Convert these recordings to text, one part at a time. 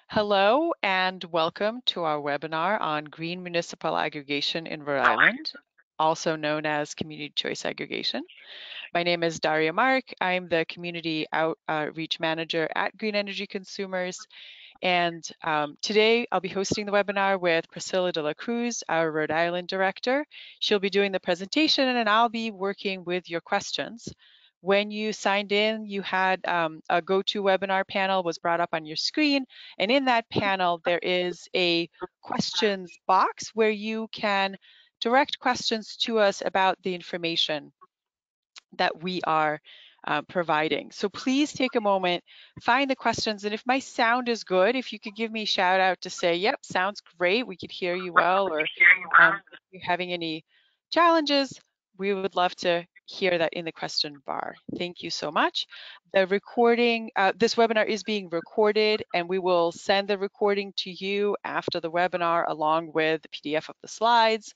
Hello and welcome to our webinar on green municipal aggregation in Rhode Island, also known as Community Choice Aggregation. My name is Daria Mark. I'm the Community Outreach Manager at Green Energy Consumers. And today I'll be hosting the webinar with Priscilla de la Cruz, our Rhode Island Director. She'll be doing the presentation and I'll be working with your questions. When you signed in, you had a GoToWebinar panel was brought up on your screen. And in that panel, there is a questions box where you can direct questions to us about the information that we are providing. So please take a moment, find the questions, and if my sound is good, if you could give me a shout out to say, yep, sounds great, we could hear you well, or if you're having any challenges, we would love to hear that in the question bar. Thank you so much. The recording, this webinar is being recorded, and we will send the recording to you after the webinar along with the PDF of the slides.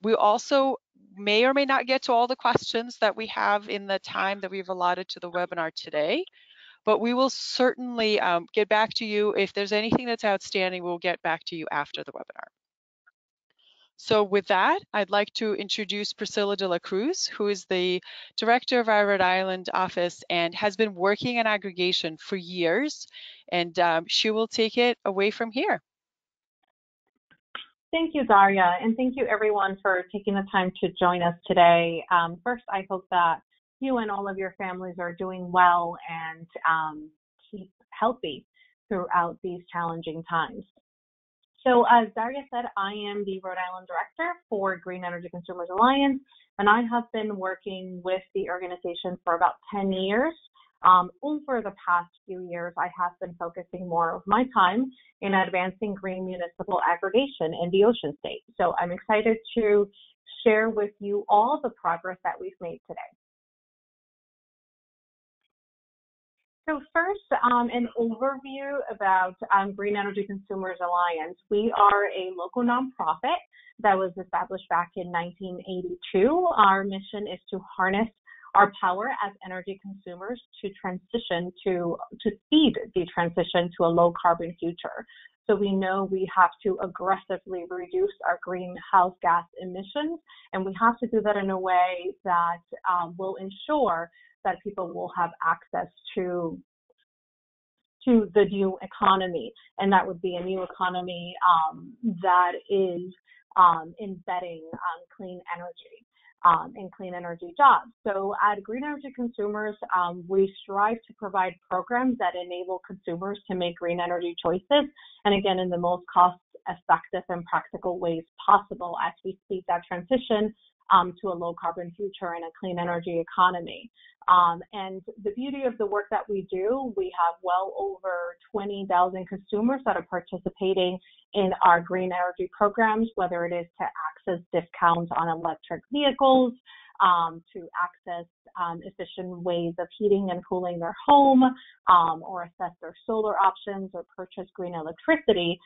We also may or may not get to all the questions that we have in the time that we've allotted to the webinar today, but we will certainly get back to you. If there's anything that's outstanding, we'll get back to you after the webinar. So with that, I'd like to introduce Priscilla de la Cruz, who is the director of our Rhode Island office and has been working in aggregation for years, and she will take it away from here. Thank you, Daria, and thank you everyone for taking the time to join us today. First, I hope that you and all of your families are doing well and keep healthy throughout these challenging times. So as Daria said, I am the Rhode Island Director for Green Energy Consumers Alliance, and I have been working with the organization for about 10 years. Over the past few years, I have been focusing more of my time in advancing green municipal aggregation in the Ocean State. So I'm excited to share with you all the progress that we've made today. So first, an overview about Green Energy Consumers Alliance. We are a local nonprofit that was established back in 1982. Our mission is to harness our power as energy consumers to transition to speed the transition to a low carbon future. So we know we have to aggressively reduce our greenhouse gas emissions, and we have to do that in a way that will ensure that people will have access to the new economy, and that would be a new economy that is embedding clean energy. And clean energy jobs. So at Green Energy Consumers, we strive to provide programs that enable consumers to make green energy choices, and again, in the most cost-effective and practical ways possible as we speed that transition to a low-carbon future and a clean energy economy. And the beauty of the work that we do, we have well over 20,000 consumers that are participating in our green energy programs, whether it is to access discounts on electric vehicles, to access efficient ways of heating and cooling their home, or assess their solar options or purchase green electricity.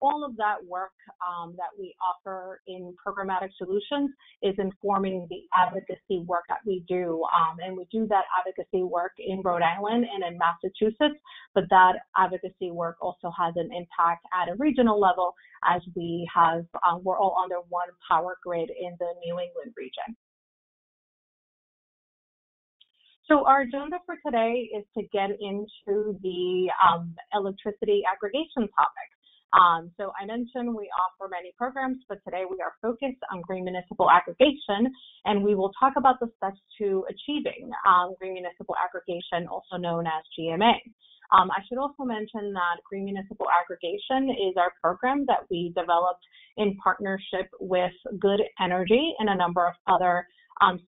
All of that work that we offer in programmatic solutions is informing the advocacy work that we do. And we do that advocacy work in Rhode Island and in Massachusetts, but that advocacy work also has an impact at a regional level as we have, we're all under one power grid in the New England region. So our agenda for today is to get into the electricity aggregation topic. So I mentioned we offer many programs, but today we are focused on green municipal aggregation, and we will talk about the steps to achieving green municipal aggregation, also known as GMA. I should also mention that green municipal aggregation is our program that we developed in partnership with Good Energy and a number of other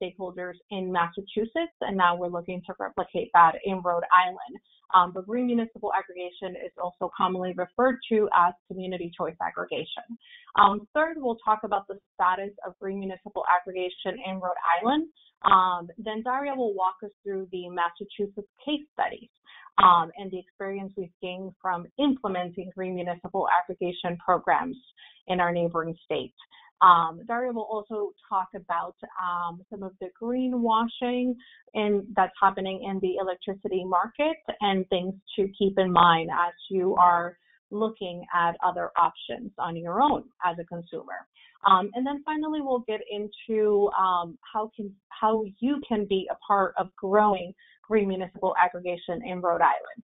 stakeholders in Massachusetts, and now we're looking to replicate that in Rhode Island. But green municipal aggregation is also commonly referred to as community choice aggregation. Third, we'll talk about the status of green municipal aggregation in Rhode Island. Then Daria will walk us through the Massachusetts case studies and the experience we've gained from implementing green municipal aggregation programs in our neighboring states. Daria will also talk about some of the greenwashing that's happening in the electricity market and things to keep in mind as you are looking at other options on your own as a consumer. And then finally, we'll get into how you can be a part of growing green municipal aggregation in Rhode Island.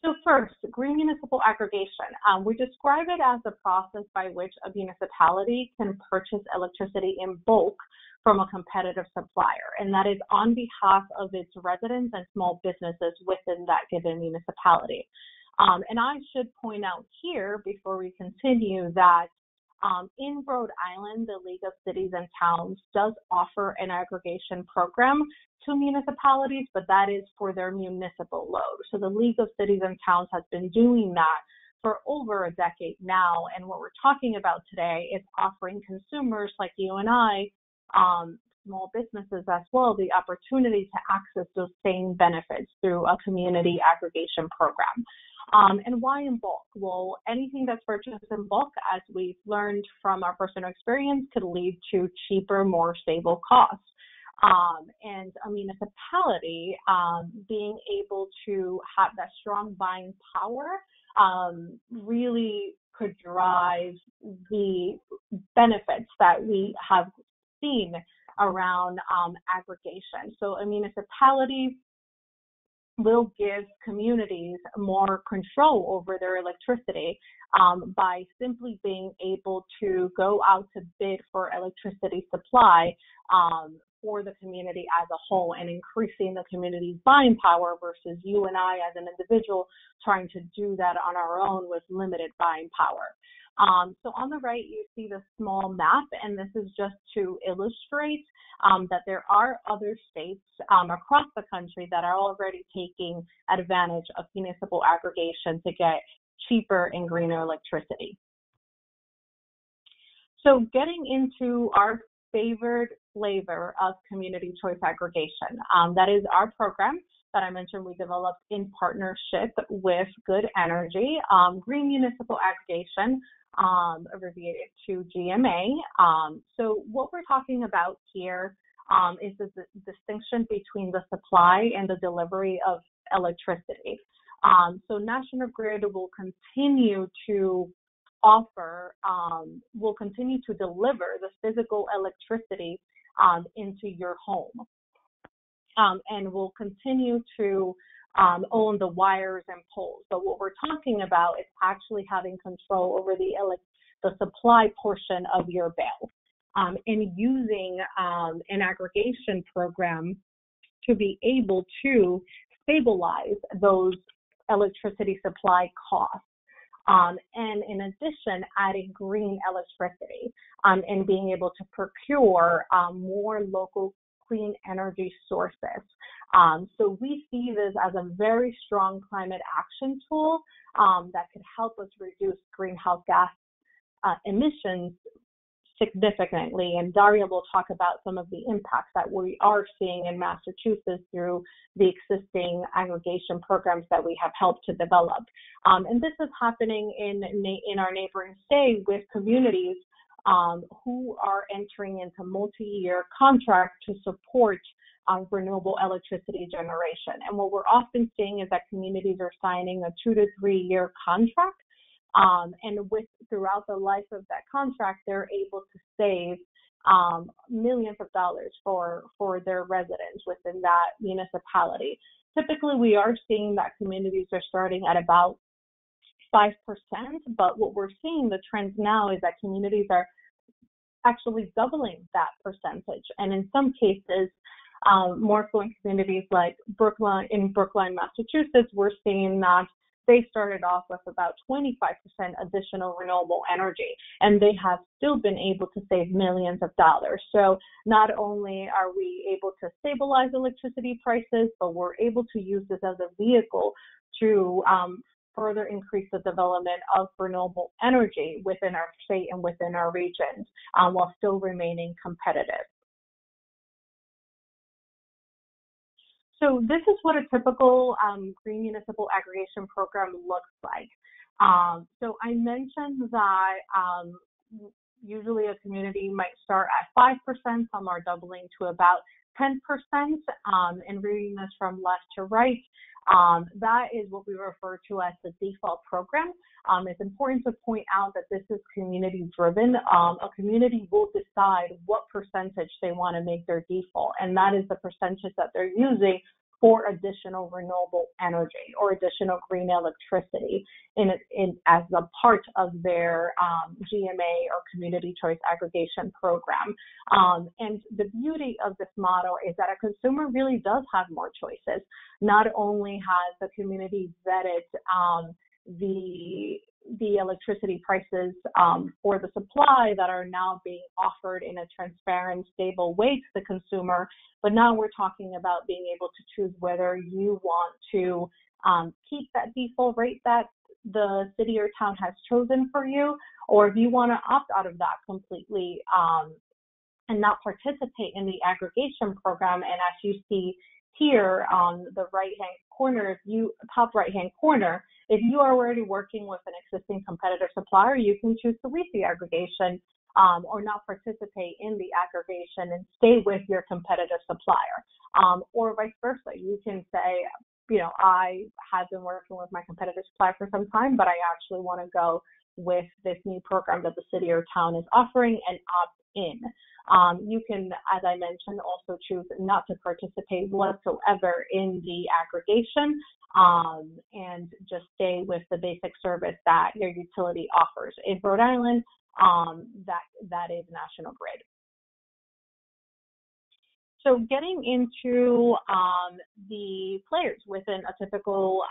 So first, green municipal aggregation. We describe it as the process by which a municipality can purchase electricity in bulk from a competitive supplier, and that is on behalf of its residents and small businesses within that given municipality. And I should point out here, before we continue, that in Rhode Island, the League of Cities and Towns does offer an aggregation program to municipalities, but that is for their municipal load. So the League of Cities and Towns has been doing that for over a decade now. And what we're talking about today is offering consumers like you and I, small businesses as well, the opportunity to access those same benefits through a community aggregation program. And why in bulk? Well, anything that's purchased in bulk, as we've learned from our personal experience, could lead to cheaper, more stable costs. And a municipality being able to have that strong buying power really could drive the benefits that we have seen around aggregation. So a municipality will give communities more control over their electricity by simply being able to go out to bid for electricity supply for the community as a whole, and increasing the community's buying power versus you and I as an individual trying to do that on our own with limited buying power. So on the right, you see the small map, and this is just to illustrate that there are other states across the country that are already taking advantage of municipal aggregation to get cheaper and greener electricity. So getting into our favored flavor of community choice aggregation, that is our program that I mentioned we developed in partnership with Good Energy, Green Municipal Aggregation, abbreviated to GMA. So what we're talking about here is the distinction between the supply and the delivery of electricity. So National Grid will continue to will continue to deliver the physical electricity into your home, and will continue to own the wires and poles. But what we're talking about is actually having control over the supply portion of your bill, and using an aggregation program to be able to stabilize those electricity supply costs. And in addition, adding green electricity and being able to procure more local clean energy sources. So we see this as a very strong climate action tool that could help us reduce greenhouse gas emissions significantly. And Daria will talk about some of the impacts that we are seeing in Massachusetts through the existing aggregation programs that we have helped to develop. And this is happening in our neighboring state with communities who are entering into multi-year contracts to support renewable electricity generation. And what we're often seeing is that communities are signing a 2 to 3 year contract. And throughout the life of that contract, they're able to save millions of dollars for their residents within that municipality. Typically, we are seeing that communities are starting at about 5%, but what we're seeing, the trends now, is that communities are actually doubling that percentage. And in some cases, more affluent communities like in Brookline, Massachusetts, we're seeing that they started off with about 25% additional renewable energy, and they have still been able to save millions of dollars. So not only are we able to stabilize electricity prices, but we're able to use this as a vehicle to further increase the development of renewable energy within our state and within our regions, while still remaining competitive. So this is what a typical green municipal aggregation program looks like. So I mentioned that Usually a community might start at 5%, some are doubling to about 10%, and reading this from left to right, that is what we refer to as the default program. It's important to point out that this is community driven. A community will decide what percentage they want to make their default, and that is the percentage that they're using for additional renewable energy or additional green electricity as a part of their GMA or community choice aggregation program. And the beauty of this model is that a consumer really does have more choices. Not only has the community vetted the electricity prices for the supply that are now being offered in a transparent, stable way to the consumer, but now we're talking about being able to choose whether you want to keep that default rate that the city or town has chosen for you, or if you want to opt out of that completely and not participate in the aggregation program. And as you see here on the right-hand corner, top right-hand corner, if you are already working with an existing competitor supplier, you can choose to leave the aggregation or not participate in the aggregation and stay with your competitive supplier. Or vice versa, you can say, I have been working with my competitive supplier for some time, but I actually want to go with this new program that the city or town is offering and opt in. You can, as I mentioned, also choose not to participate whatsoever in the aggregation and just stay with the basic service that your utility offers. In Rhode Island, that is National Grid. So getting into the players within a typical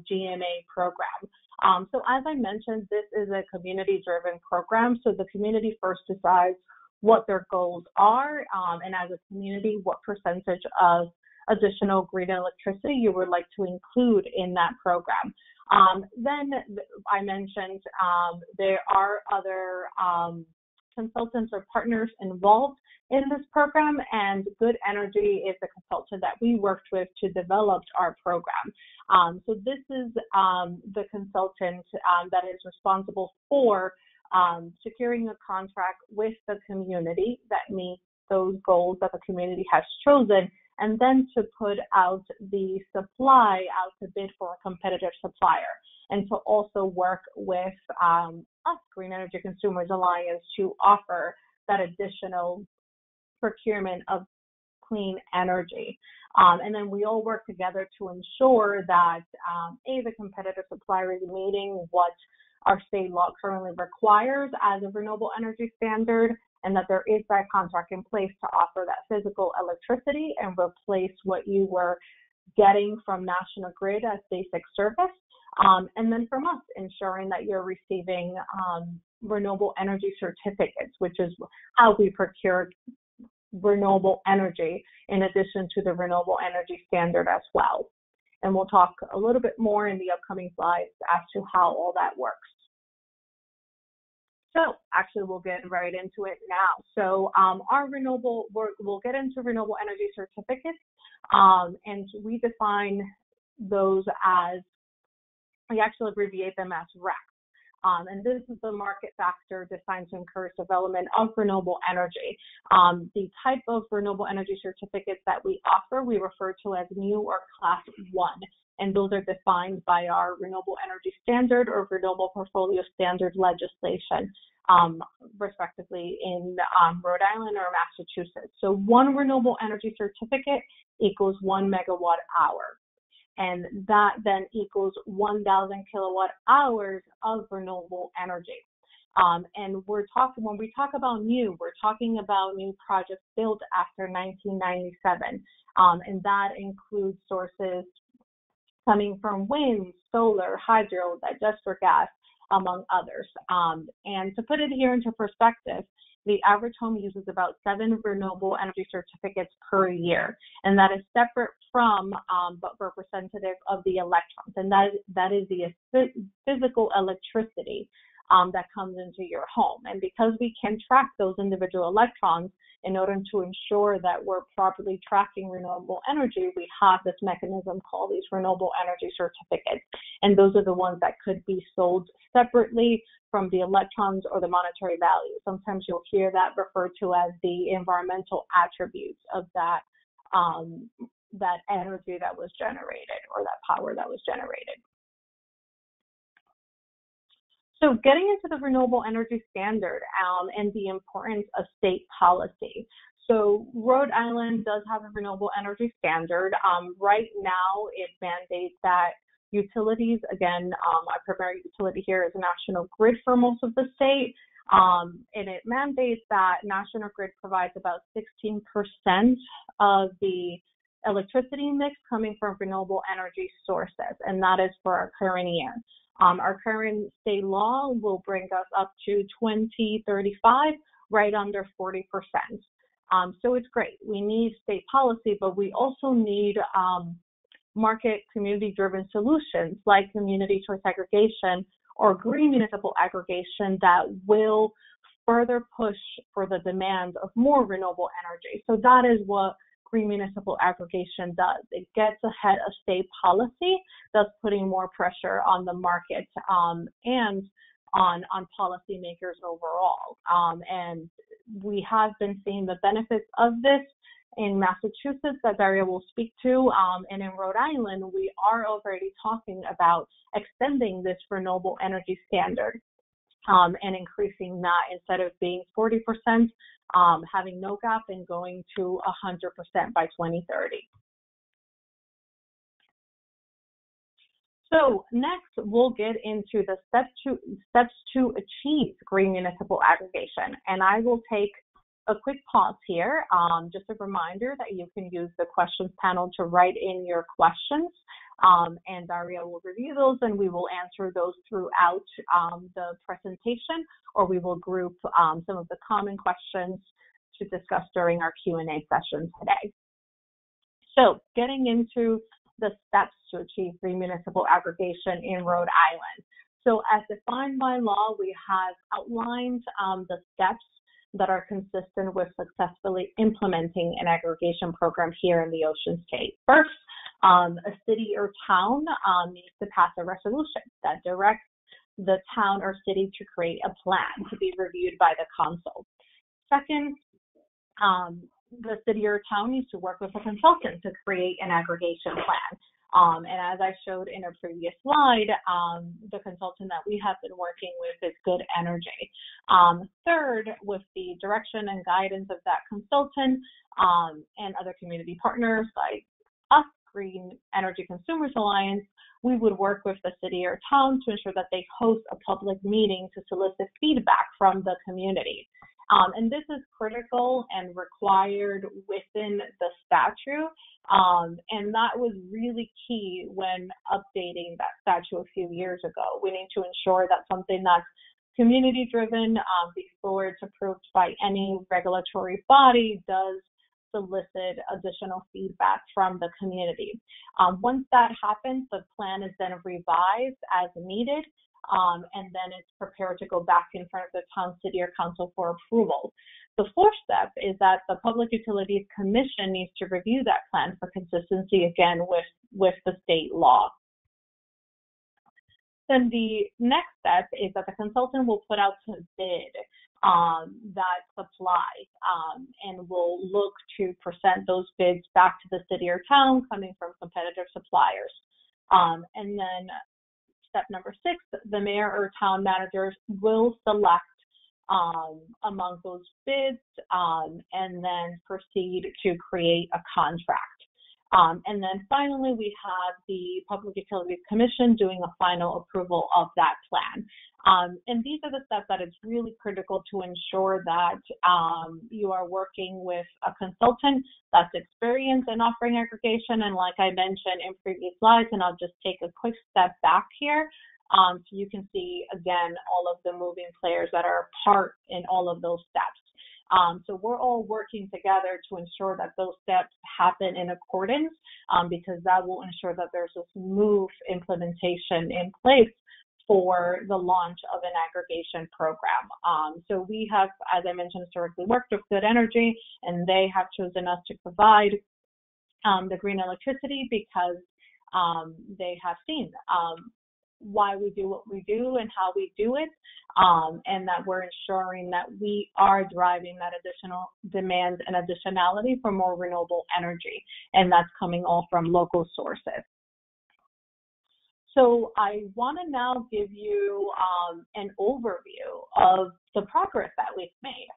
GMA program. So as I mentioned, this is a community-driven program. So the community first decides what their goals are, and as a community, what percentage of additional green electricity you would like to include in that program. Then I mentioned there are other consultants or partners involved in this program, and Good Energy is the consultant that we worked with to develop our program. So this is the consultant that is responsible for securing a contract with the community that meets those goals that the community has chosen, and then to put out the supply out to bid for a competitive supplier, and to also work with us, Green Energy Consumers Alliance, to offer that additional procurement of clean energy. And then we all work together to ensure that the competitive supplier is meeting what our state law currently requires as a renewable energy standard, and that there is that contract in place to offer that physical electricity and replace what you were getting from National Grid as basic service. And then from us, ensuring that you're receiving renewable energy certificates, which is how we procure renewable energy in addition to the renewable energy standard as well. And we'll talk a little bit more in the upcoming slides as to how all that works. So actually, we'll get right into it now. So we'll get into renewable energy certificates, and we define those as, we actually abbreviate them as RECs. And this is the market factor designed to encourage development of renewable energy. The type of renewable energy certificates that we offer, we refer to as new or class 1. And those are defined by our renewable energy standard or renewable portfolio standard legislation, respectively, in Rhode Island or Massachusetts. So one renewable energy certificate equals 1 megawatt hour. And that then equals 1,000 kilowatt hours of renewable energy. And when we talk about new, we're talking about new projects built after 1997. And that includes sources coming from wind, solar, hydro, digester gas, among others. And to put it here into perspective, the average home uses about 7 renewable energy certificates per year, and that is separate from, but representative of the electrons, and that is the physical electricity that comes into your home. And because we can track those individual electrons in order to ensure that we're properly tracking renewable energy, we have this mechanism called these renewable energy certificates. And those are the ones that could be sold separately from the electrons or the monetary value. Sometimes you'll hear that referred to as the environmental attributes of that energy that was generated or that power that was generated. So getting into the renewable energy standard and the importance of state policy. So Rhode Island does have a renewable energy standard. Right now, it mandates that utilities, again, our primary utility here is National Grid for most of the state, and it mandates that National Grid provides about 16% of the electricity mix coming from renewable energy sources, and that is for our current year. Our current state law will bring us up to 2035, right under 40%. So it's great. We need state policy, but we also need market community-driven solutions like community choice aggregation or green municipal aggregation that will further push for the demand of more renewable energy. So that is what green municipal aggregation does. It gets ahead of state policy, thus putting more pressure on the market and on policymakers overall. And we have been seeing the benefits of this in Massachusetts that Daria will speak to, and in Rhode Island, we are already talking about extending this renewable energy standard and increasing that instead of being 40%, having no gap and going to 100% by 2030. So next, we'll get into the steps to achieve green municipal aggregation. And I will take a quick pause here. Just a reminder that you can use the questions panel to write in your questions. And Daria will review those and we will answer those throughout the presentation, or we will group some of the common questions to discuss during our Q&A session today. So getting into the steps to achieve green municipal aggregation in Rhode Island. So as defined by law, we have outlined the steps that are consistent with successfully implementing an aggregation program here in the Ocean State. First, a city or town needs to pass a resolution that directs the town or city to create a plan to be reviewed by the council. Second, the city or town needs to work with a consultant to create an aggregation plan. And as I showed in a previous slide, the consultant that we have been working with is Good Energy. Third, with the direction and guidance of that consultant and other community partners like us, Green Energy Consumers Alliance, we would work with the city or town to ensure that they host a public meeting to solicit feedback from the community. And this is critical and required within the statute. And that was really key when updating that statute a few years ago. We need to ensure that something that's community driven before it's approved by any regulatory body does solicit additional feedback from the community. Once that happens, the plan is then revised as needed. And then it's prepared to go back in front of the town, city, or council for approval. The fourth step is that the Public Utilities Commission needs to review that plan for consistency, again, with the state law. Then the next step is that the consultant will put out to bid that supply and will look to present those bids back to the city or town coming from competitive suppliers. And then step number 6, the mayor or town managers will select among those bids and then proceed to create a contract. And then finally, we have the Public Utilities Commission doing a final approval of that plan. And these are the steps that it's really critical to ensure that you are working with a consultant that's experienced in offering aggregation. And like I mentioned in previous slides, and I'll just take a quick step back here, so you can see, again, all of the moving players that are part in all of those steps. So we're all working together to ensure that those steps happen in accordance because that will ensure that there's a smooth implementation in place for the launch of an aggregation program. So we have, as I mentioned, historically worked with Good Energy, and they have chosen us to provide the green electricity because they have seen why we do what we do and how we do it, and that we're ensuring that we are driving that additional demand and additionality for more renewable energy, and that's coming all from local sources. So I want to now give you an overview of the progress that we've made.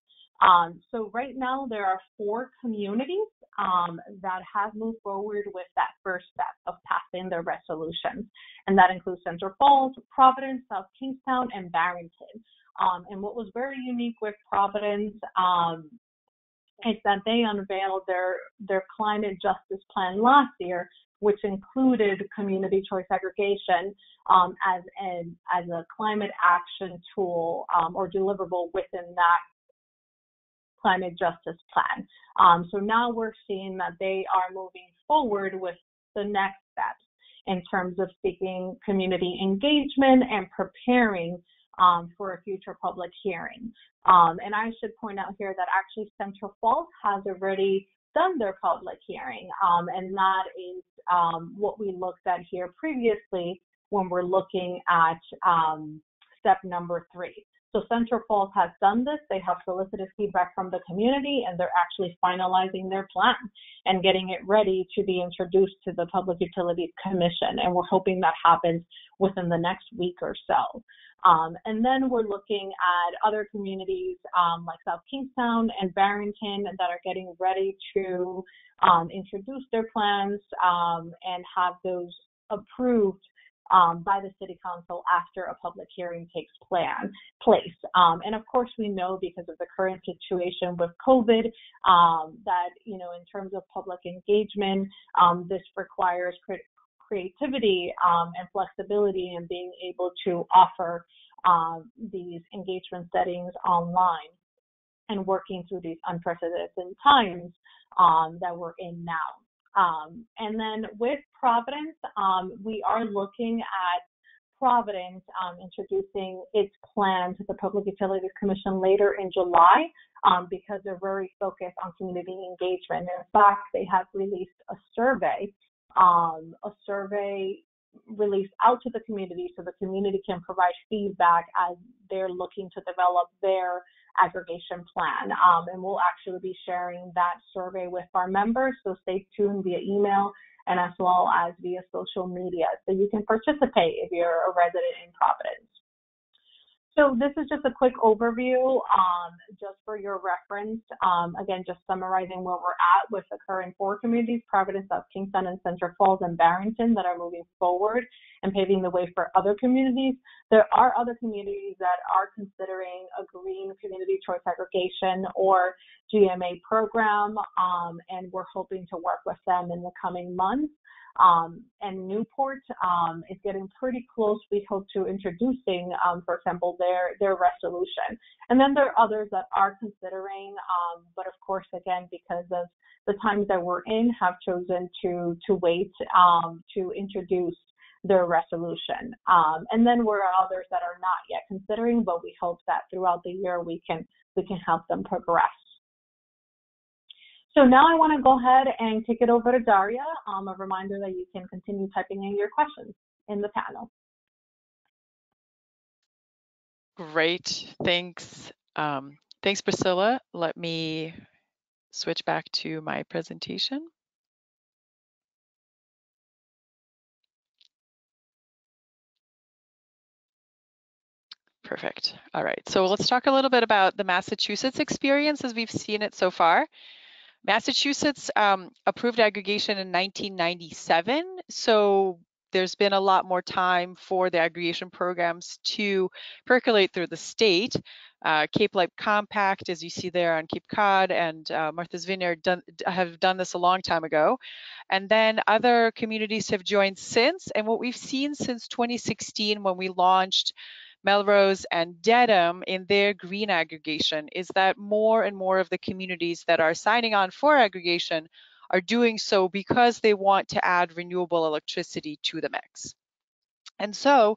So right now there are 4 communities that have moved forward with that first step of passing their resolutions, and that includes Central Falls, Providence, South Kingstown, and Barrington. And what was very unique with Providence is that they unveiled their climate justice plan last year, which included community choice aggregation as a climate action tool or deliverable within that climate justice plan. So now we're seeing that they are moving forward with the next steps in terms of seeking community engagement and preparing for a future public hearing. And I should point out here that actually Central Falls has already done their public hearing, and that is what we looked at here previously when we're looking at step number 3. So Central Falls has done this. They have solicited feedback from the community, and they're actually finalizing their plan and getting it ready to be introduced to the Public Utilities Commission. And we're hoping that happens within the next week or so. And then we're looking at other communities like South Kingstown and Barrington that are getting ready to introduce their plans and have those approved by the City Council after a public hearing takes place. And of course, we know because of the current situation with COVID that, you know, in terms of public engagement, this requires creativity and flexibility in being able to offer these engagement settings online and working through these unprecedented times that we're in now. And then with Providence, we are looking at Providence introducing its plan to the Public Utilities Commission later in July because they're very focused on community engagement. In fact, they have released a survey released out to the community so the community can provide feedback as they're looking to develop their aggregation plan. And we'll actually be sharing that survey with our members, so stay tuned via email and as well as via social media so you can participate if you're a resident in Providence. So this is just a quick overview, just for your reference. Again, just summarizing where we're at with the current 4 communities, Providence, South Kingstown, and Central Falls, and Barrington, that are moving forward and paving the way for other communities. There are other communities that are considering a green community choice aggregation or GMA program, and we're hoping to work with them in the coming months. And Newport is getting pretty close, we hope, to introducing, for example, their resolution. And then there are others that are considering, but of course, again, because of the times that we're in, have chosen to wait to introduce their resolution. And then there are others that are not yet considering, but we hope that throughout the year we can help them progress. So now I want to go ahead and kick it over to Daria. A reminder that you can continue typing in your questions in the panel. Great, thanks. Thanks, Priscilla. Let me switch back to my presentation. Perfect. All right, so let's talk a little bit about the Massachusetts experience as we've seen it so far. Massachusetts approved aggregation in 1997, so there's been a lot more time for the aggregation programs to percolate through the state. Cape Light Compact, as you see there on Cape Cod, and Martha's Vineyard have done this a long time ago. And then other communities have joined since. And what we've seen since 2016 when we launched Melrose and Dedham in their green aggregation is that more and more of the communities that are signing on for aggregation are doing so because they want to add renewable electricity to the mix. And so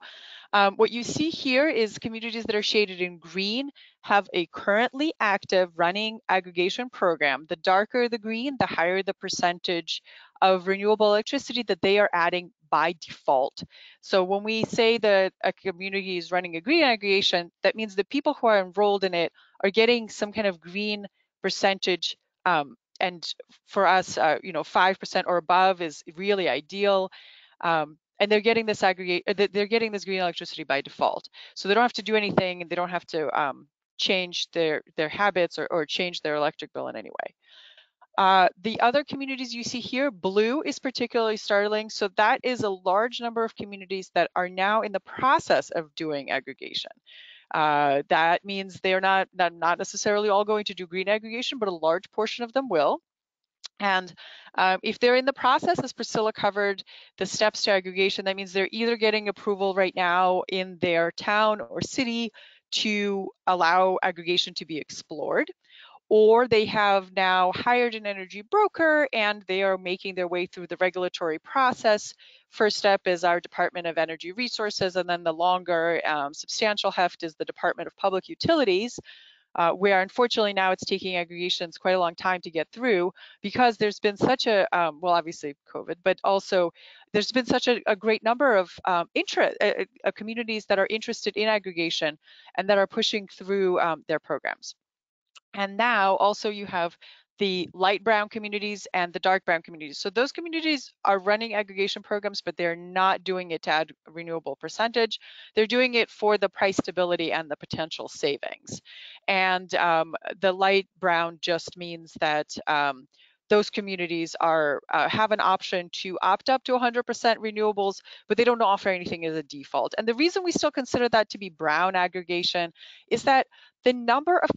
what you see here is communities that are shaded in green have a currently active running aggregation program. The darker the green, the higher the percentage of renewable electricity that they are adding by default. So when we say that a community is running a green aggregation, that means the people who are enrolled in it are getting some kind of green percentage. And for us, 5% or above is really ideal. And they're getting this they're getting this green electricity by default. So they don't have to do anything, and they don't have to change their habits or change their electric bill in any way. The other communities you see here, blue is particularly startling. So that is a large number of communities that are now in the process of doing aggregation. That means they're not necessarily all going to do green aggregation, but a large portion of them will. And if they're in the process, as Priscilla covered, the steps to aggregation, that means they're either getting approval right now in their town or city to allow aggregation to be explored, or they have now hired an energy broker and they are making their way through the regulatory process. First step is our Department of Energy Resources, and then the longer substantial heft is the Department of Public Utilities, where unfortunately now it's taking aggregations quite a long time to get through because there's been such a, well, obviously COVID, but also there's been such a great number of communities that are interested in aggregation and that are pushing through their programs. And now also you have the light brown communities and the dark brown communities. So those communities are running aggregation programs, but they're not doing it to add renewable percentage. They're doing it for the price stability and the potential savings. And the light brown just means that those communities are have an option to opt up to 100% renewables, but they don't offer anything as a default. And the reason we still consider that to be brown aggregation is that the number of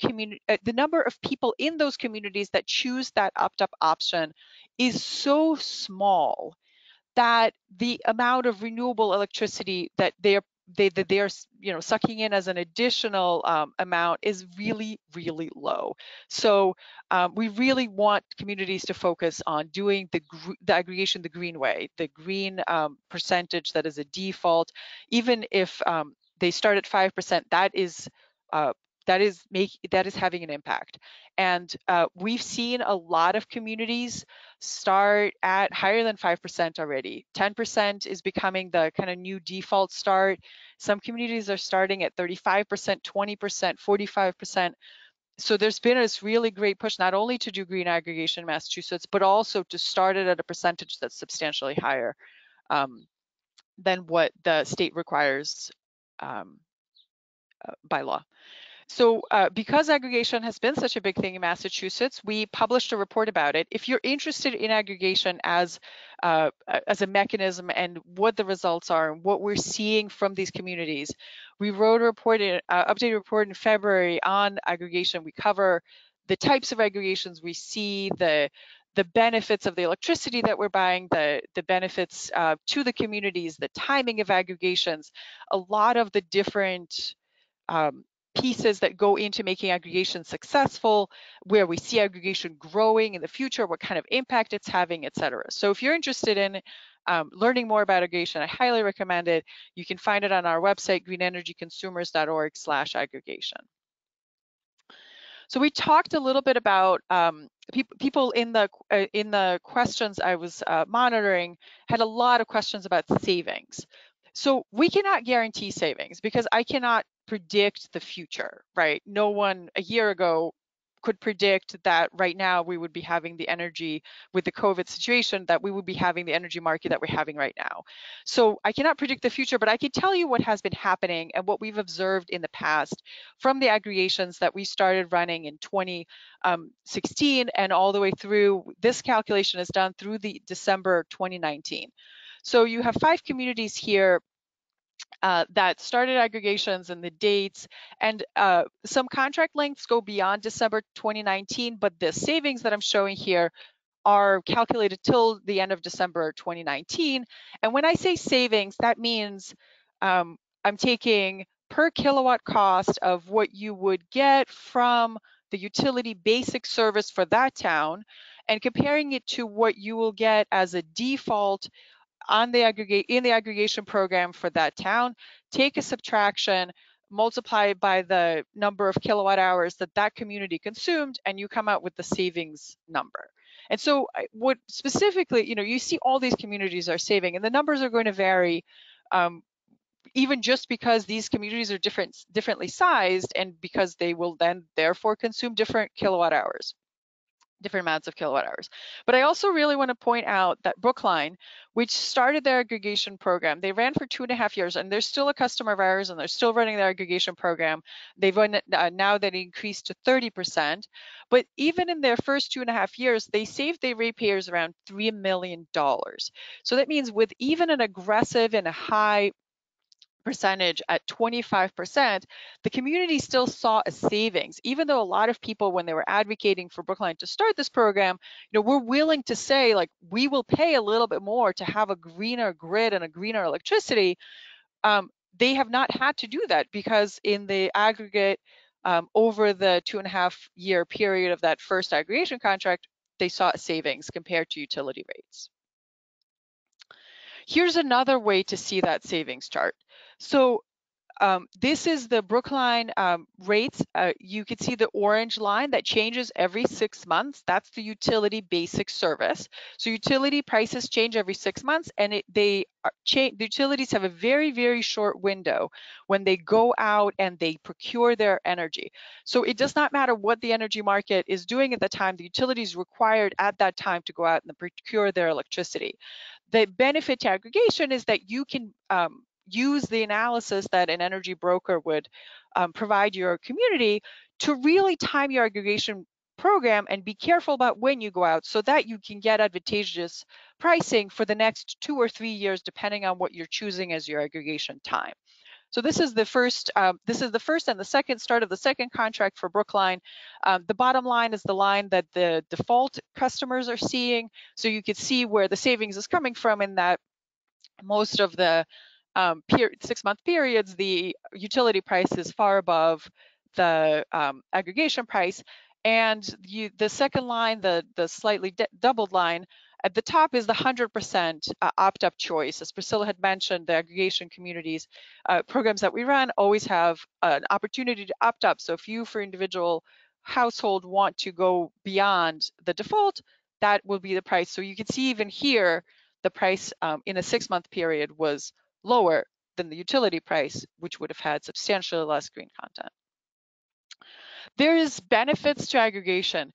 people in those communities that choose that opt-up option is so small that the amount of renewable electricity that they are sucking in as an additional amount is really low. So we really want communities to focus on doing the aggregation the green way, the green percentage that is a default. Even if they start at 5%, uh, that is having an impact. And we've seen a lot of communities start at higher than 5% already. 10% is becoming the kind of new default start. Some communities are starting at 35%, 20%, 45%. So there's been this really great push not only to do green aggregation in Massachusetts, but also to start it at a percentage that's substantially higher than what the state requires by law. So because aggregation has been such a big thing in Massachusetts, we published a report about it. If you're interested in aggregation as a mechanism and what the results are and what we're seeing from these communities, we wrote a report, updated report in February on aggregation. We cover the types of aggregations we see, the benefits of the electricity that we're buying, the benefits to the communities, the timing of aggregations, a lot of the different pieces that go into making aggregation successful, where we see aggregation growing in the future, what kind of impact it's having, et cetera. So if you're interested in learning more about aggregation, I highly recommend it. You can find it on our website, greenenergyconsumers.org/aggregation. So we talked a little bit about people in the questions I was monitoring had a lot of questions about savings. So we cannot guarantee savings because I cannot predict the future, right? No one a year ago could predict that right now we would be having the energy with the COVID situation, that we would be having the energy market that we're having right now. So I cannot predict the future, but I can tell you what has been happening and what we've observed in the past from the aggregations that we started running in 2016 and all the way through. This calculation is done through the December 2019. So you have 5 communities here that started aggregations and the dates, and some contract lengths go beyond December 2019, but the savings that I'm showing here are calculated till the end of December 2019. And when I say savings, that means I'm taking per kilowatt cost of what you would get from the utility basic service for that town and comparing it to what you will get as a default on the aggregation program for that town, take a subtraction, multiply it by the number of kilowatt hours that that community consumed, and you come out with the savings number. And so what specifically, you see all these communities are saving, and the numbers are going to vary, even just because these communities are differently sized, and because they will then therefore consume different kilowatt hours, different amounts of kilowatt hours. But I also really want to point out that Brookline, which started their aggregation program, they ran for 2.5 years, and they're still a customer of ours, and they're still running their aggregation program. They've run now that increased to 30%. But even in their first 2.5 years, they saved their ratepayers around $3 million. So that means with even an aggressive and a high percentage at 25%, the community still saw a savings, even though a lot of people, when they were advocating for Brookline to start this program, were willing to say, like, we will pay a little bit more to have a greener grid and a greener electricity. They have not had to do that, because in the aggregate, over the 2.5 year period of that first aggregation contract, they saw a savings compared to utility rates. Here's another way to see that savings chart. So this is the Brookline rates. You can see the orange line that changes every 6 months. That's the utility basic service. So utility prices change every 6 months, and the utilities have a very, very short window when they go out and they procure their energy. So it does not matter what the energy market is doing at the time, the utility is required at that time to go out and procure their electricity. The benefit to aggregation is that you can use the analysis that an energy broker would provide your community to really time your aggregation program and be careful about when you go out, so that you can get advantageous pricing for the next 2 or 3 years, depending on what you're choosing as your aggregation time. So this is the first and the second start of the second contract for Brookline. The bottom line is the line that the default customers are seeing. So you can see where the savings is coming from, in that most of the 6-month periods, the utility price is far above the aggregation price. And the second line, the slightly doubled line, at the top is the 100% opt-up choice. As Priscilla had mentioned, the aggregation communities programs that we run always have an opportunity to opt up. So if you, for individual household, want to go beyond the default, that will be the price. So you can see even here, the price in a 6-month period was lower than the utility price, which would have had substantially less green content. There is benefits to aggregation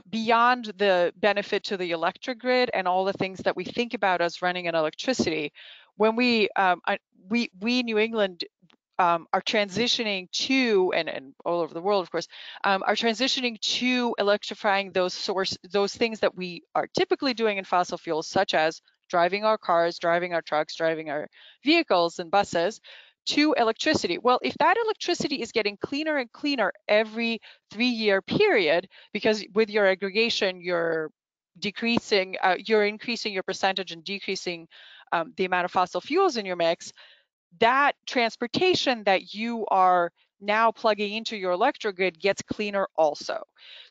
beyond the benefit to the electric grid and all the things that we think about as running an electricity. When we New England are transitioning to, and all over the world, of course, are transitioning to electrifying those things that we are typically doing in fossil fuels, such as driving our cars, driving our trucks, driving our vehicles and buses, to electricity. Well, if that electricity is getting cleaner and cleaner every 3-year period, because with your aggregation, you're increasing your percentage and decreasing the amount of fossil fuels in your mix, that transportation that you are now plugging into your electric grid gets cleaner also.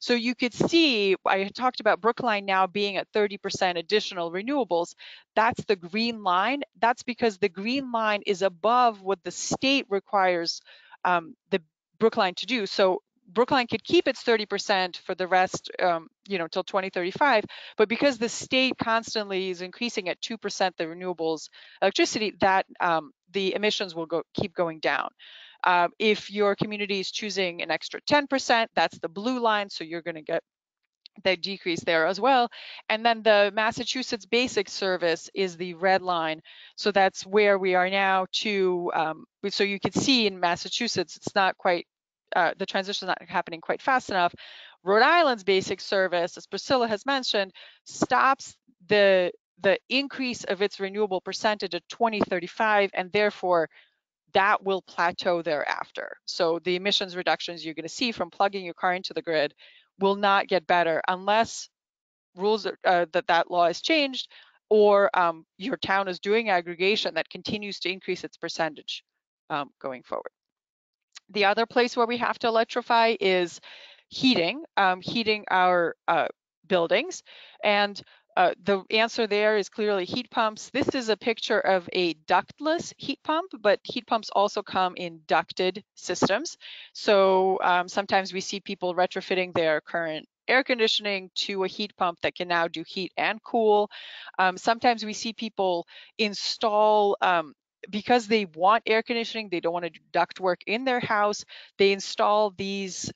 So you could see, I talked about Brookline now being at 30% additional renewables. That's the green line. That's because the green line is above what the state requires the Brookline to do. So Brookline could keep its 30% for the rest, till 2035. But because the state constantly is increasing at 2% the renewables electricity, that the emissions will keep going down. If your community is choosing an extra 10%, that's the blue line. So you're going to get the decrease there as well. And then the Massachusetts basic service is the red line. So that's where we are now so you can see in Massachusetts, it's not quite, the transition is not happening quite fast enough. Rhode Island's basic service, as Priscilla has mentioned, stops the increase of its renewable percentage at 2035, and therefore that will plateau thereafter. So the emissions reductions you're going to see from plugging your car into the grid will not get better unless rules that law is changed, or your town is doing aggregation that continues to increase its percentage going forward. The other place where we have to electrify is heating our buildings. And The answer there is clearly heat pumps. This is a picture of a ductless heat pump, but heat pumps also come in ducted systems. So sometimes we see people retrofitting their current air conditioning to a heat pump that can now do heat and cool. Sometimes we see people install, because they want air conditioning, they don't want to do duct work in their house, they install these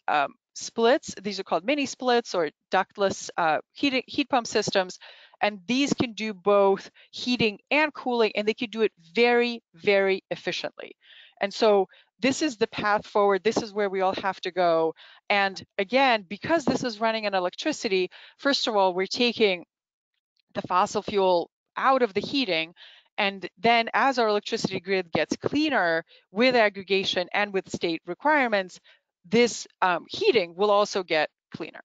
splits. These are called mini splits or ductless heat pump systems. And these can do both heating and cooling, and they can do it very, very efficiently. And so this is the path forward. This is where we all have to go. And again, because this is running on electricity, first of all, we're taking the fossil fuel out of the heating. And then as our electricity grid gets cleaner with aggregation and with state requirements, this heating will also get cleaner.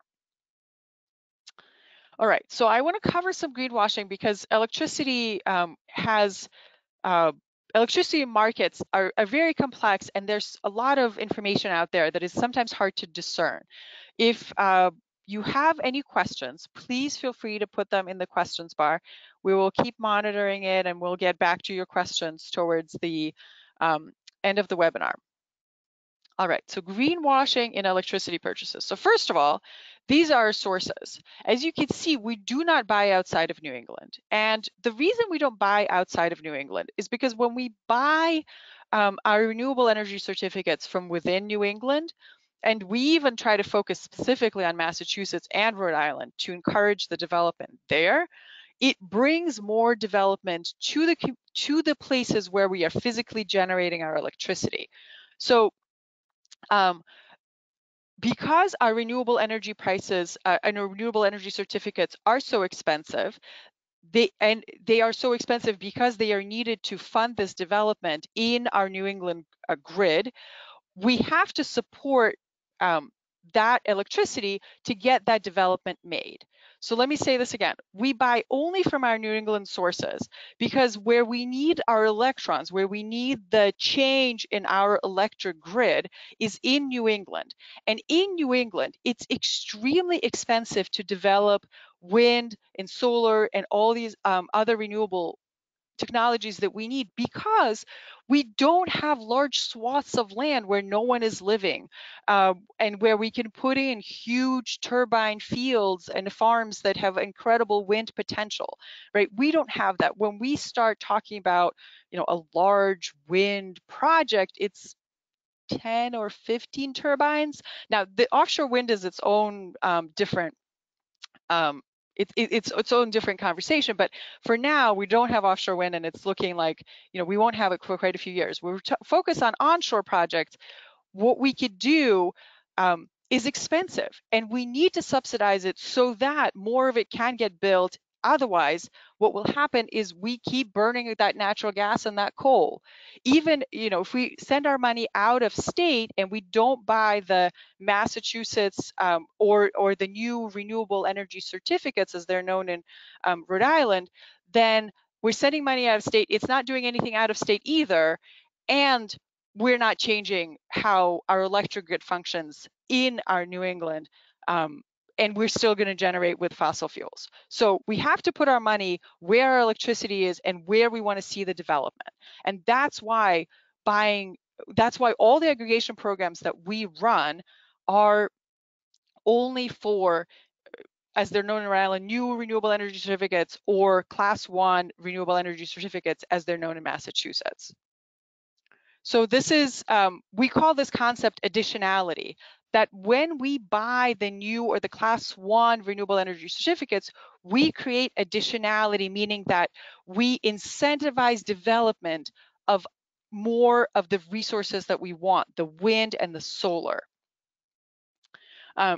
All right, so I want to cover some greenwashing because electricity uh, electricity markets are very complex, and there's a lot of information out there that is sometimes hard to discern. If you have any questions, please feel free to put them in the questions bar. We will keep monitoring it, and we'll get back to your questions towards the end of the webinar. All right, so greenwashing in electricity purchases. So first of all, these are our sources. As you can see, we do not buy outside of New England. And the reason we don't buy outside of New England is because when we buy our renewable energy certificates from within New England, and we even try to focus specifically on Massachusetts and Rhode Island to encourage the development there, it brings more development to the places where we are physically generating our electricity. So um, because our renewable energy prices and our renewable energy certificates are so expensive, they are so expensive because they are needed to fund this development in our New England grid, we have to support that electricity to get that development made. So let me say this again. We buy only from our New England sources because where we need our electrons, where we need the change in our electric grid is in New England. And in New England, it's extremely expensive to develop wind and solar and all these other renewable technologies that we need because we don't have large swaths of land where no one is living and where we can put in huge turbine fields and farms that have incredible wind potential, right? We don't have that. When we start talking about, a large wind project, it's 10 or 15 turbines. Now, the offshore wind is its own different um, it's its own different conversation. But for now, we don't have offshore wind, and it's looking like we won't have it for quite a few years. We're focused on onshore projects. What we could do is expensive, and we need to subsidize it so that more of it can get built. Otherwise, what will happen is we keep burning that natural gas and that coal. Even, if we send our money out of state and we don't buy the Massachusetts or the new renewable energy certificates, as they're known in Rhode Island, then we're sending money out of state. It's not doing anything out of state either. And we're not changing how our electric grid functions in our New England, and we're still going to generate with fossil fuels. So we have to put our money where our electricity is and where we want to see the development. And that's why all the aggregation programs that we run are only for, as they're known in Rhode Island, new renewable energy certificates or class 1 renewable energy certificates, as they're known in Massachusetts. So this is, we call this concept additionality, that when we buy the new or the class 1 renewable energy certificates, we create additionality, meaning that we incentivize development of more of the resources that we want, the wind and the solar.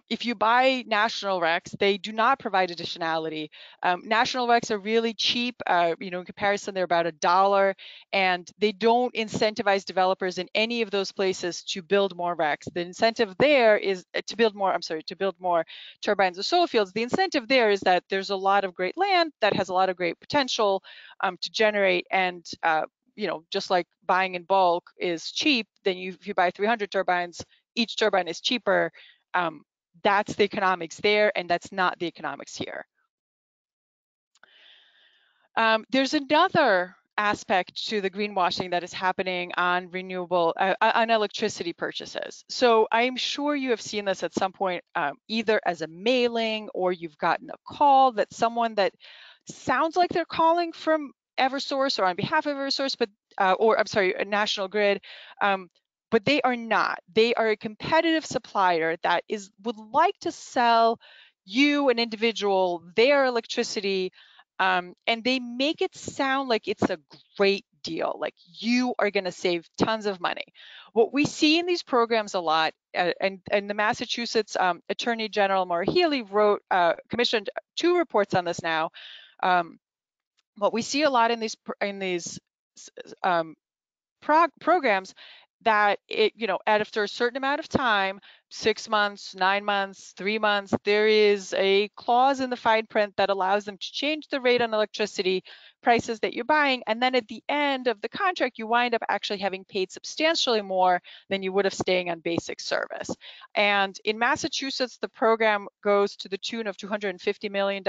If you buy national recs, they do not provide additionality. National recs are really cheap. In comparison, they're about $1, and they don't incentivize developers in any of those places to build more recs. The incentive there is to build more turbines or solar fields. The incentive there is that there's a lot of great land that has a lot of great potential to generate, and just like buying in bulk is cheap, then if you buy 300 turbines, each turbine is cheaper. That's the economics there, and that's not the economics here. There's another aspect to the greenwashing that is happening on renewable, on electricity purchases. So I'm sure you have seen this at some point, either as a mailing or you've gotten a call that someone that sounds like they're calling from Eversource or on behalf of Eversource, but or I'm sorry, a National Grid, um, but they are not. They are a competitive supplier that would like to sell you, an individual, their electricity, and they make it sound like it's a great deal, like you are going to save tons of money. What we see in these programs a lot, and the Massachusetts Attorney General Maura Healey commissioned 2 reports on this now. Um, what we see a lot in these um, programs, that after a certain amount of time, 6 months, 9 months, 3 months, there is a clause in the fine print that allows them to change the rate on electricity prices that you're buying. And then at the end of the contract, you wind up actually having paid substantially more than you would have staying on basic service. And in Massachusetts, the program goes to the tune of $250 million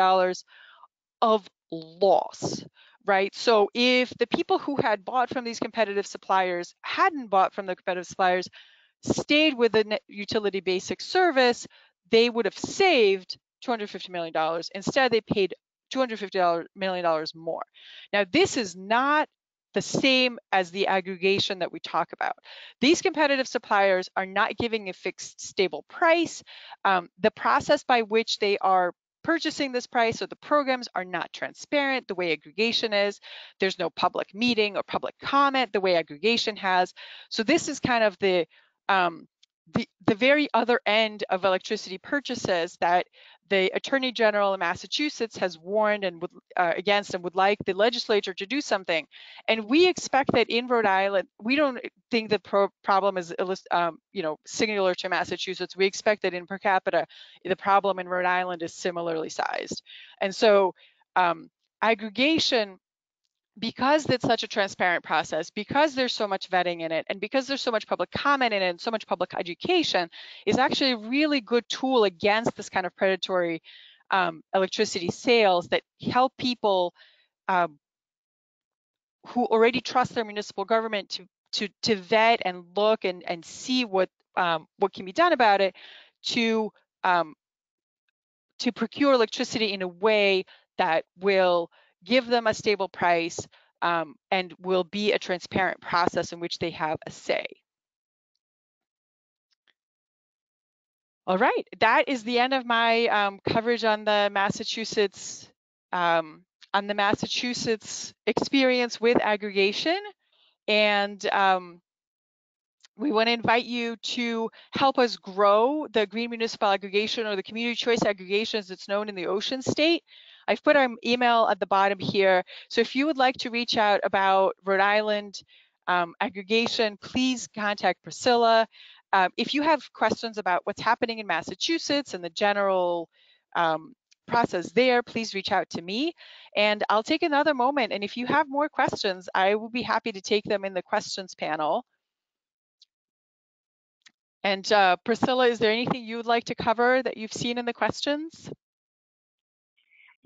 of loss, right? So if the people who had bought from these competitive suppliers hadn't bought from the competitive suppliers, stayed with the utility basic service, they would have saved $250 million. Instead, they paid $250 million more. Now, this is not the same as the aggregation that we talk about. These competitive suppliers are not giving a fixed stable price. The process by which they are purchasing this price, or the programs, are not transparent the way aggregation is. There's no public meeting or public comment the way aggregation has. So this is kind of um, the very other end of electricity purchases that the Attorney General in Massachusetts has warned and against, and would like the legislature to do something. And we expect that in Rhode Island, we don't think the problem is singular to Massachusetts. We expect that in per capita, the problem in Rhode Island is similarly sized. And so aggregation, because it's such a transparent process, because there's so much vetting in it, and because there's so much public comment in it and so much public education, is actually a really good tool against this kind of predatory electricity sales that help people um, who already trust their municipal government to vet and look and see what can be done about it, to um, to procure electricity in a way that will give them a stable price, and will be a transparent process in which they have a say. All right, that is the end of my coverage on the Massachusetts experience with aggregation. And we want to invite you to help us grow the Green Municipal Aggregation, or the Community Choice Aggregation as it's known in the Ocean State. I've put our email at the bottom here. So if you would like to reach out about Rhode Island aggregation, please contact Priscilla. If you have questions about what's happening in Massachusetts and the general process there, please reach out to me. And I'll take another moment. And if you have more questions, I will be happy to take them in the questions panel. And Priscilla, is there anything you would like to cover that you've seen in the questions?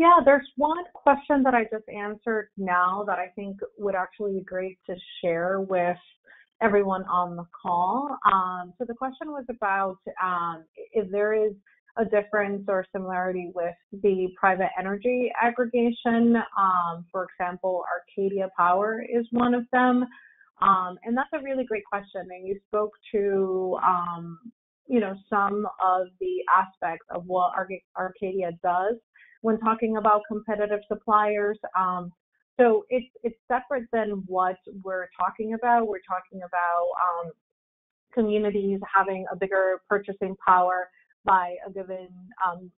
Yeah, there's one question that I just answered now that I think would actually be great to share with everyone on the call. So the question was about if there is a difference or similarity with the private energy aggregation. For example, Arcadia Power is one of them. And that's a really great question. And you spoke to, some of the aspects of what Arcadia does when talking about competitive suppliers. So it's separate than what we're talking about. We're talking about communities having a bigger purchasing power by a given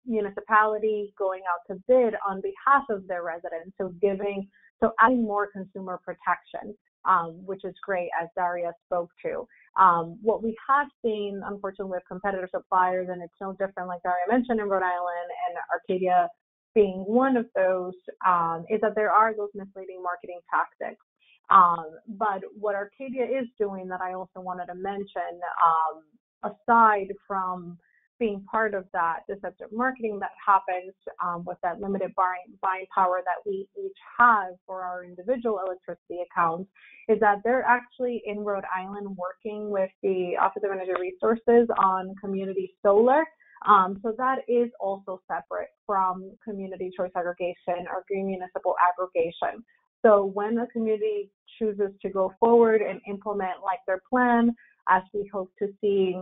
municipality going out to bid on behalf of their residents. So adding more consumer protection, which is great, as Daria spoke to. What we have seen, unfortunately, with competitive suppliers, and it's no different, like Daria mentioned, in Rhode Island and Arcadia being one of those, is that there are those misleading marketing tactics. But what Arcadia is doing that I also wanted to mention, aside from being part of that deceptive marketing that happens with that limited buying power that we each have for our individual electricity accounts is that they're actually in Rhode Island working with the Office of Energy Resources on community solar. So that is also separate from community choice aggregation or green municipal aggregation. So when a community chooses to go forward and implement like their plan, as we hope to see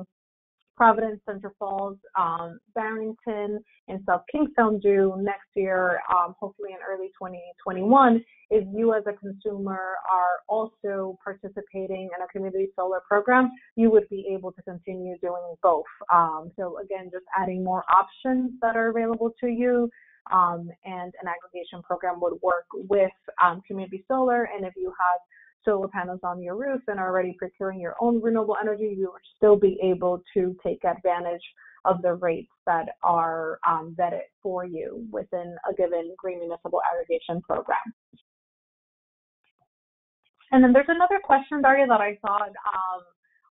Providence, Central Falls, Barrington, and South Kingstown do next year, hopefully in early 2021, if you as a consumer are also participating in a community solar program, you would be able to continue doing both. So again, just adding more options that are available to you, and an aggregation program would work with community solar. And if you have solar panels on your roof and are already procuring your own renewable energy, you will still be able to take advantage of the rates that are vetted for you within a given green municipal aggregation program. And then there's another question, Daria, that I thought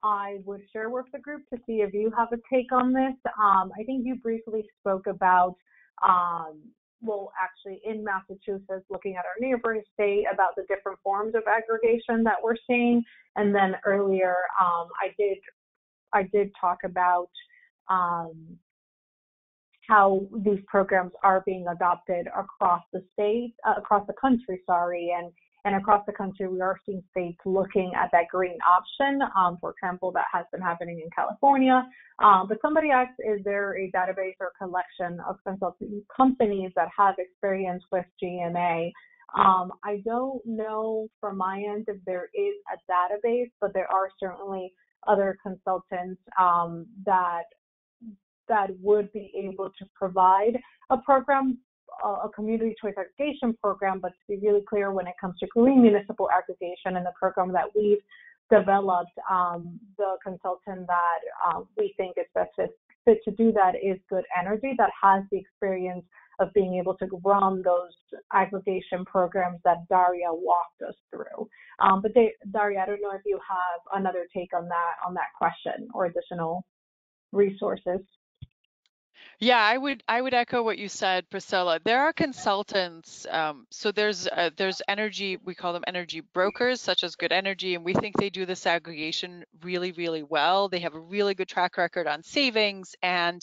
I would share with the group to see if you have a take on this. I think you briefly spoke about well, actually in Massachusetts, looking at our neighboring state about the different forms of aggregation that we're seeing. And then earlier, I did talk about how these programs are being adopted across the state, across the country, sorry, and across the country, we are seeing states looking at that green option. For example, that has been happening in California. But somebody asked, is there a database or collection of consulting companies that have experience with GMA? I don't know from my end if there is a database, but there are certainly other consultants that would be able to provide a program, a community choice aggregation program. But to be really clear, when it comes to green municipal aggregation and the program that we've developed, the consultant that we think is best fit to do that is Good Energy, that has the experience of being able to run those aggregation programs that Daria walked us through. But Daria, I don't know if you have another take on that question or additional resources. Yeah, I would echo what you said, Priscilla. There are consultants. So there's energy, we call them energy brokers, such as Good Energy, and we think they do this aggregation really, really well. They have a really good track record on savings, and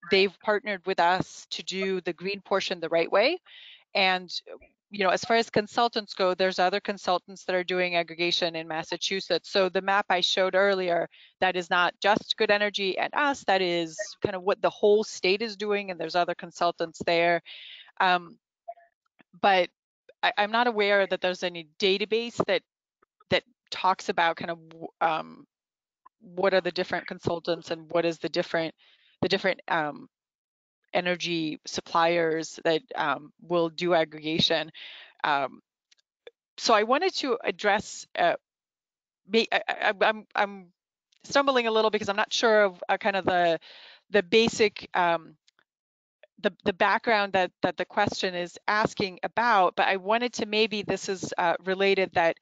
they've partnered with us to do the green portion the right way. And as far as consultants go, there's other consultants that are doing aggregation in Massachusetts. So the map I showed earlier, that is not just Good Energy and us, that is kind of what the whole state is doing, and there's other consultants there. But I'm not aware that there's any database that talks about kind of what are the different consultants and what is the different energy suppliers that will do aggregation. So I wanted to address. I'm stumbling a little because I'm not sure of kind of the basic the background that the question is asking about. But I wanted to, maybe this is related, that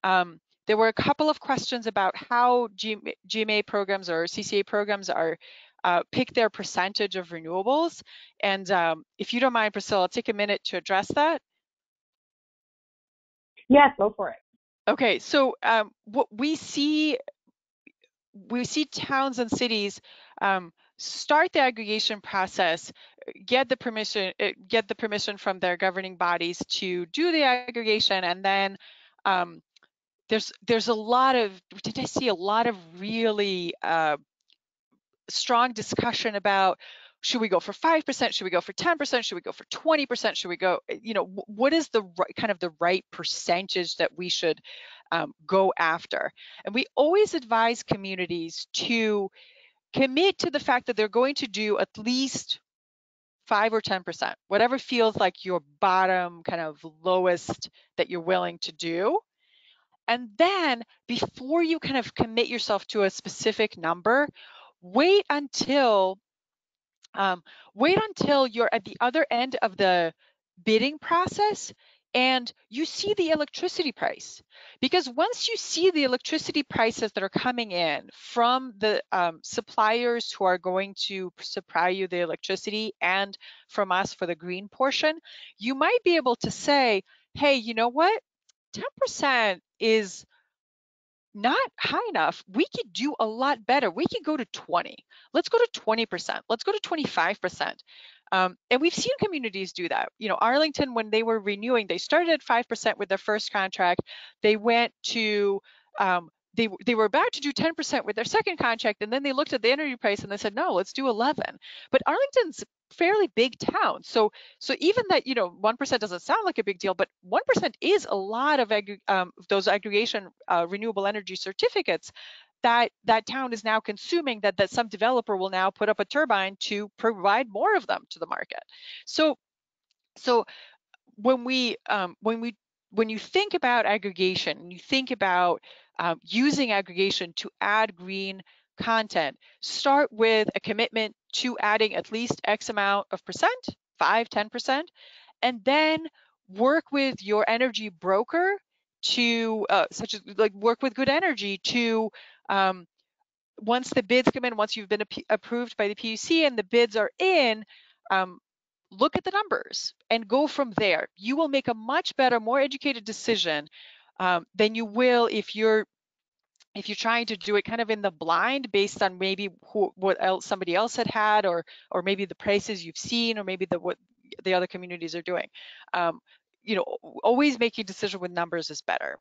there were a couple of questions about how GMA programs or CCA programs are pick their percentage of renewables. And if you don't mind, Priscilla, I'll take a minute to address that. Yes, go for it. Okay, so what we see towns and cities start the aggregation process, get the permission from their governing bodies to do the aggregation, and then there's a lot of, did I see a lot of really strong discussion about, should we go for 5%? Should we go for 10%? Should we go for 20%? Should we go, what is the kind of the right percentage that we should go after? And we always advise communities to commit to the fact that they're going to do at least 5 or 10%, whatever feels like your bottom kind of lowest that you're willing to do. And then before you kind of commit yourself to a specific number, wait until you're at the other end of the bidding process and you see the electricity price. Because once you see the electricity prices that are coming in from the suppliers who are going to supply you the electricity and from us for the green portion, you might be able to say, hey, you know what? 10% is not high enough. We could do a lot better. We could go to 20. Let's go to 20%. Let's go to 25%. And we've seen communities do that. You know, Arlington, when they were renewing, they started at 5% with their first contract. They went to they were about to do 10% with their second contract, and then they looked at the energy price and they said, no, let's do 11. But Arlington's a fairly big town, so even that, you know, 1% doesn't sound like a big deal, but 1% is a lot of those aggregation renewable energy certificates that town is now consuming, that some developer will now put up a turbine to provide more of them to the market. So when you think about aggregation and you think about using aggregation to add green content, start with a commitment to adding at least X amount of percent, 5, 10%, and then work with your energy broker to, such as like work with Good Energy to, once the bids come in, once you've been approved by the PUC and the bids are in, look at the numbers and go from there. You will make a much better, more educated decision than you will if you're trying to do it kind of in the blind based on maybe what else somebody else had, or maybe the prices you've seen, or maybe what the other communities are doing. You know, always making a decision with numbers is better.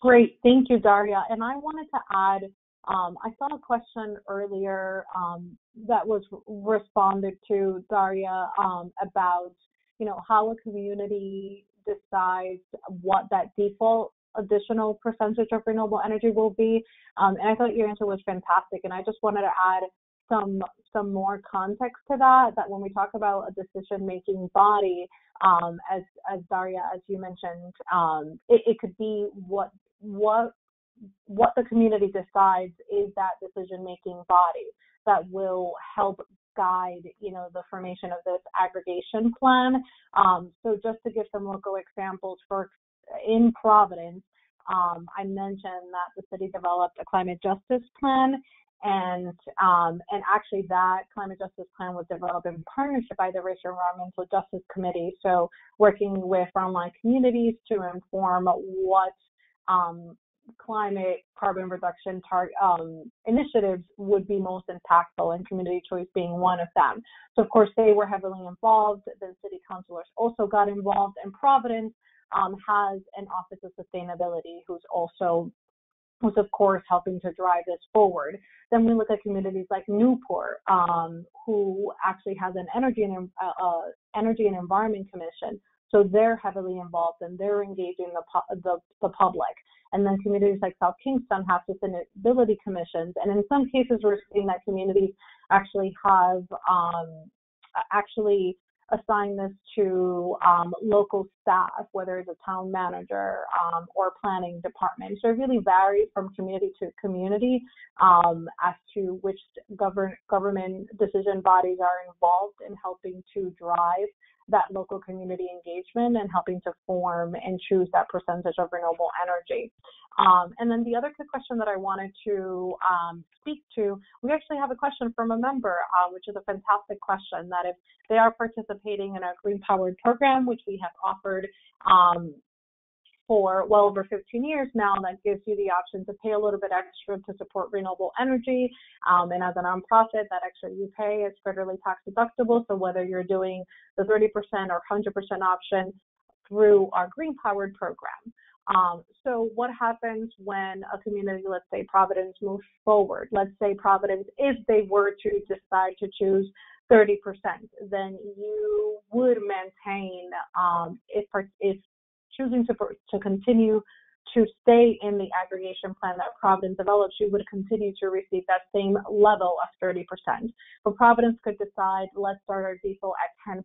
Great, thank you, Daria. And I wanted to add, I saw a question earlier that was responded to, Daria, about, you know, how a community decides what that default additional percentage of renewable energy will be. And I thought your answer was fantastic. And I just wanted to add some more context to that when we talk about a decision-making body, as Daria, as you mentioned, it could be what the community decides is that decision-making body that will help guide, you know, the formation of this aggregation plan. So just to give some local examples, in Providence, I mentioned that the city developed a climate justice plan, and actually that climate justice plan was developed in partnership by the Racial Environmental Justice Committee. So working with frontline communities to inform what climate carbon reduction initiatives would be most impactful, and community choice being one of them. So of course they were heavily involved. The city councilors also got involved, and Providence has an Office of Sustainability who's of course helping to drive this forward. Then we look at communities like Newport, who actually has an energy and environment commission. So they're heavily involved and they're engaging the public. And then communities like South Kingston have sustainability commissions. And in some cases, we're seeing that communities actually have assign this to local staff, whether it's a town manager or planning department. So it really varies from community to community as to which government decision bodies are involved in helping to drive that local community engagement and helping to form and choose that percentage of renewable energy. And then the other quick question that I wanted to speak to, we actually have a question from a member, which is a fantastic question, that if they are participating in a green powered program, which we have offered for well over 15 years now, that gives you the option to pay a little bit extra to support renewable energy. And as a nonprofit, that extra you pay is federally tax deductible. So whether you're doing the 30% or 100% option through our green powered program. So what happens when a community, let's say Providence, moves forward? Let's say Providence, if they were to decide to choose 30%, then you would maintain, if choosing to continue to stay in the aggregation plan that Providence develops, you would continue to receive that same level of 30%. But Providence could decide, let's start our default at 10%.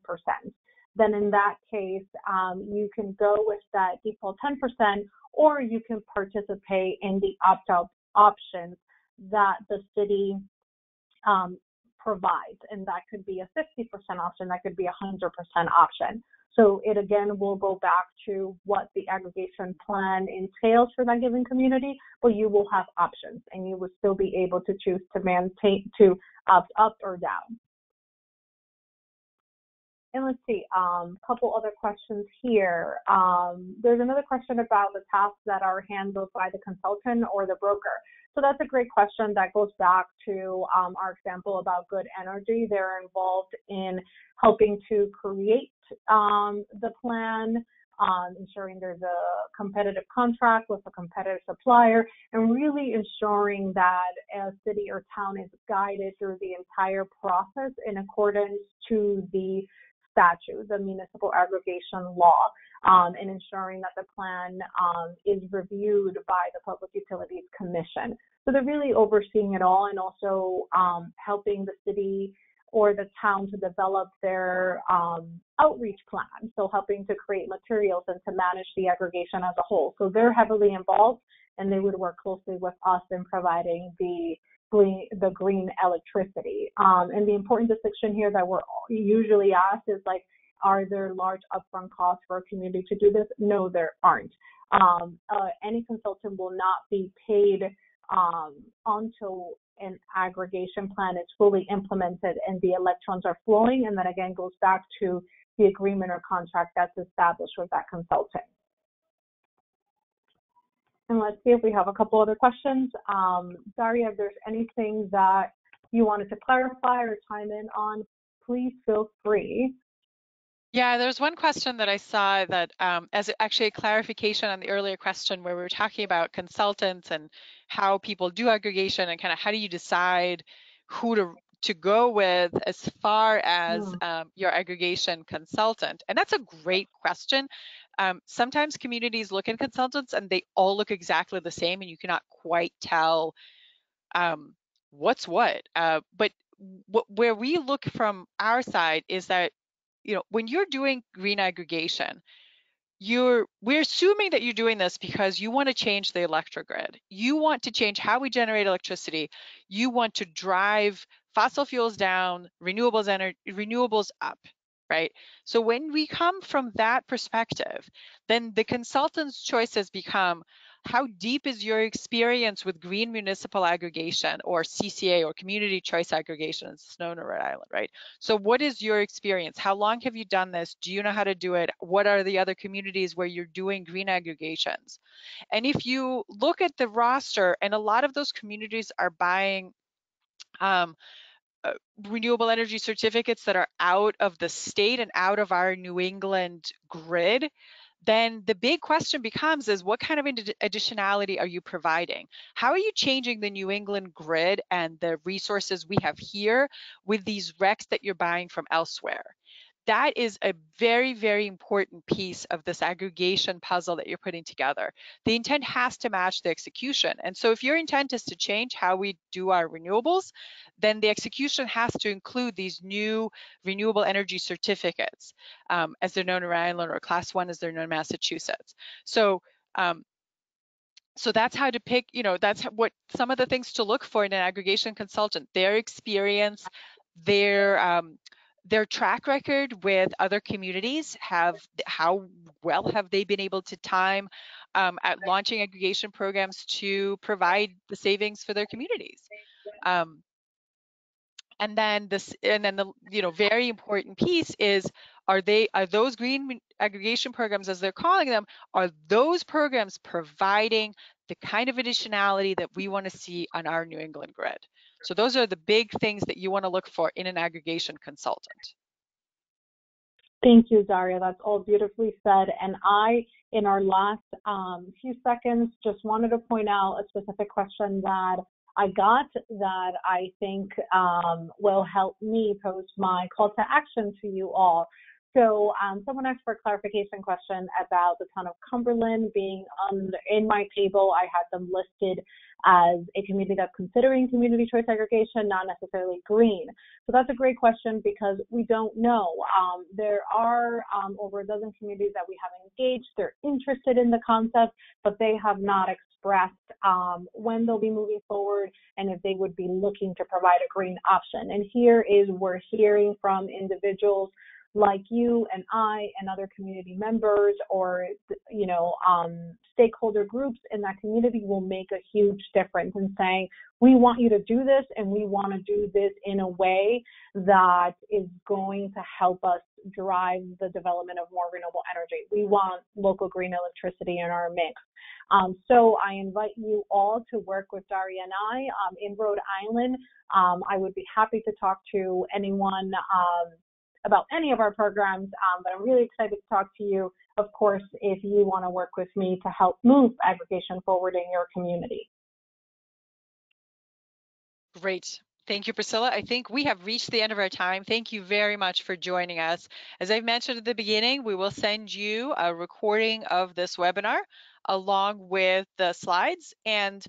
Then in that case, you can go with that default 10%, or you can participate in the opt-out options that the city provides, and that could be a 50% option, that could be a 100% option. So it again will go back to what the aggregation plan entails for that given community, but you will have options and you will still be able to choose to maintain, to opt up or down. And let's see, a couple other questions here. There's another question about the tasks that are handled by the consultant or the broker. So that's a great question that goes back to our example about Good Energy. They're involved in helping to create the plan, ensuring there's a competitive contract with a competitive supplier, and really ensuring that a city or town is guided through the entire process in accordance to the statute, the Municipal Aggregation law, and ensuring that the plan is reviewed by the Public Utilities Commission. So they're really overseeing it all and also helping the city or the town to develop their outreach plan, so helping to create materials and to manage the aggregation as a whole. So they're heavily involved, and they would work closely with us in providing the green electricity. And the important distinction here that we're usually asked is like, are there large upfront costs for a community to do this? No, there aren't. Any consultant will not be paid until an aggregation plan is fully implemented and the electrons are flowing. And that again goes back to the agreement or contract that's established with that consultant. And let's see if we have a couple other questions. Daria, if there's anything that you wanted to clarify or chime in on, please feel free. Yeah, there's one question that I saw that as actually a clarification on the earlier question where we were talking about consultants and how people do aggregation and kind of how do you decide who to go with as far as your aggregation consultant. And that's a great question. Sometimes communities look at consultants and they all look exactly the same and you cannot quite tell what's what. But where we look from our side is that, you know, when you're doing green aggregation, we're assuming that you're doing this because you want to change the electric grid. You want to change how we generate electricity. You want to drive fossil fuels down, renewables up, right? So when we come from that perspective, then the consultant's choices become, how deep is your experience with green municipal aggregation or CCA or community choice aggregation, as it's known in Rhode Island, right? So what is your experience? How long have you done this? Do you know how to do it? What are the other communities where you're doing green aggregations? And if you look at the roster, and a lot of those communities are buying renewable energy certificates that are out of the state and out of our New England grid, then the big question becomes is what kind of additionality are you providing? How are you changing the New England grid and the resources we have here with these RECs that you're buying from elsewhere? That is a very, very important piece of this aggregation puzzle that you're putting together. The intent has to match the execution. And so if your intent is to change how we do our renewables, then the execution has to include these new renewable energy certificates, as they're known in Rhode Island, or Class 1 as they're known in Massachusetts. So that's how to pick, you know, that's what some of the things to look for in an aggregation consultant: their experience, their track record with other communities, how well have they been able to time at launching aggregation programs to provide the savings for their communities. And then the very important piece is, are those green aggregation programs, as they're calling them, are those programs providing the kind of additionality that we want to see on our New England grid? So those are the big things that you want to look for in an aggregation consultant. Thank you, Daria. That's all beautifully said. And in our last few seconds, just wanted to point out a specific question that I got that I think will help me pose my call to action to you all. So someone asked for a clarification question about the town of Cumberland being in my table. I had them listed as a community that's considering community choice aggregation, not necessarily green. So that's a great question because we don't know. There are over a dozen communities that we have engaged. They're interested in the concept, but they have not expressed when they'll be moving forward and if they would be looking to provide a green option. And here is we're hearing from individuals like you and I and other community members or, stakeholder groups in that community will make a huge difference in saying, we want you to do this and we want to do this in a way that is going to help us drive the development of more renewable energy. We want local green electricity in our mix. So I invite you all to work with Daria and I in Rhode Island. I would be happy to talk to anyone about any of our programs, but I'm really excited to talk to you, of course, if you want to work with me to help move aggregation forward in your community. Great. Thank you, Priscilla. I think we have reached the end of our time. Thank you very much for joining us. As I mentioned at the beginning, we will send you a recording of this webinar along with the slides. And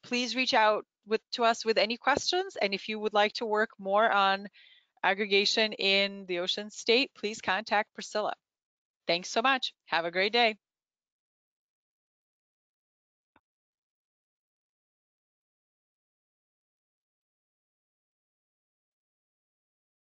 please reach out to us with any questions. And if you would like to work more on aggregation in the Ocean State, please contact Priscilla. Thanks so much. Have a great day.